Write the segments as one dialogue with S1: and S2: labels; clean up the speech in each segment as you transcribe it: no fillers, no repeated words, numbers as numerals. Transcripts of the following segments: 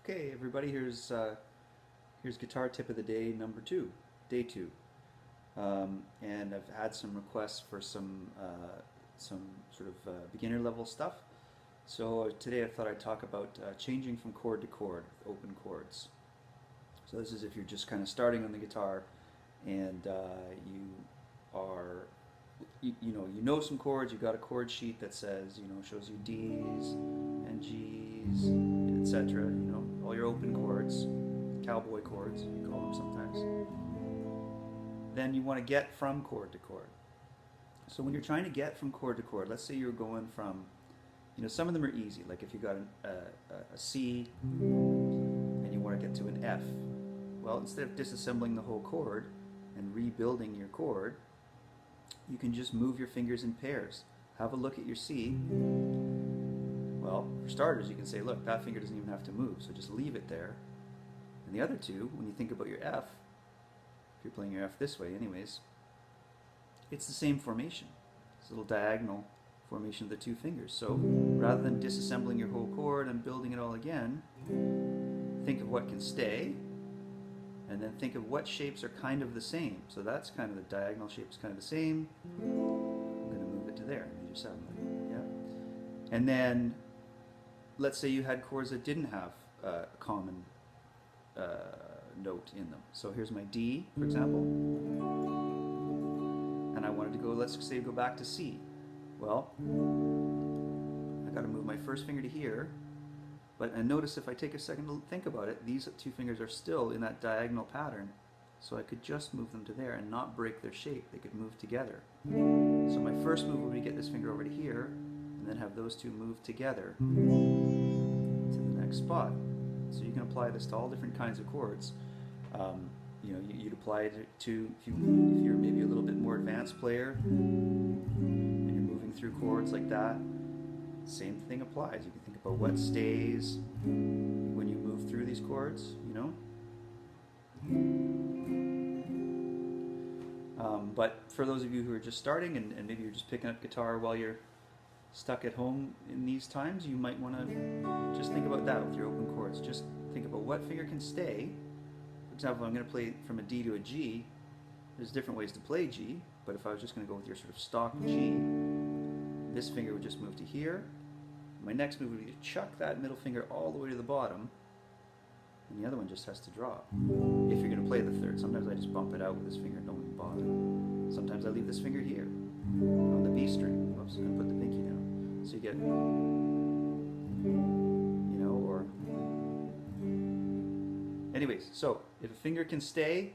S1: Okay, everybody, here's guitar tip of the day number 2, day 2, and I've had some requests for some sort of beginner level stuff. So today I thought I'd talk about changing from chord to chord with open chords. So this is if you're just kind of starting on the guitar and you are you know some chords. You've got a chord sheet that says, shows you D's and G's, etc. All your open chords, cowboy chords you call them sometimes. Then you want to get from chord to chord. So when you're trying to get from chord to chord, let's say you're going from, some of them are easy, like if you got a C and you want to get to an F. Well, instead of disassembling the whole chord and rebuilding your chord, you can just move your fingers in pairs. Have a look at your C. Well, for starters, you can say, look, that finger doesn't even have to move, so just leave it there. And the other two, when you think about your F, if you're playing your F this way anyways, it's the same formation. It's a little diagonal formation of the two fingers. So rather than disassembling your whole chord and building it all again, think of what can stay, and then think of what shapes are kind of the same. So that's kind of the diagonal shape is kind of the same. I'm going to move it to there, major 7. Yeah. And then let's say you had chords that didn't have a common note in them. So here's my D, for example. And I wanted to go, let's say, go back to C. Well, I got to move my first finger to here. And notice if I take a second to think about it, these two fingers are still in that diagonal pattern. So I could just move them to there and not break their shape. They could move together. So my first move would be get this finger over to here, and then have those two move together to the next spot. So you can apply this to all different kinds of chords. You'd apply it to, if you're maybe a little bit more advanced player, and you're moving through chords like that, same thing applies. You can think about what stays when you move through these chords, But for those of you who are just starting and maybe you're just picking up guitar while you're stuck at home in these times, you might want to just think about that with your open chords. Just think about what finger can stay. For example, if I'm going to play from a D to a G, there's different ways to play G, but if I was just going to go with your sort of stock G, this finger would just move to here. My next move would be to chuck that middle finger all the way to the bottom, and the other one just has to drop. If you're going to play the third, sometimes I just bump it out with this finger, don't even bother. Sometimes I leave this finger here on the B string. Oops, I'm going to put the pinky down. So you get, or... Anyways, so if a finger can stay,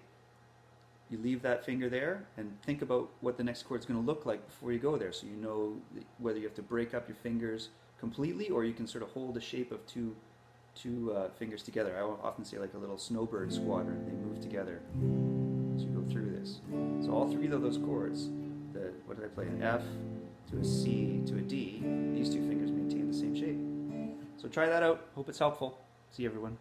S1: you leave that finger there and think about what the next chord is going to look like before you go there, so you know whether you have to break up your fingers completely or you can sort of hold the shape of two fingers together. I often say like a little snowbird squadron. They move together as you go through this. So all three of those chords, what did I play? An F to a C to a D, these two fingers maintain the same shape. So try that out. Hope it's helpful. See you, everyone.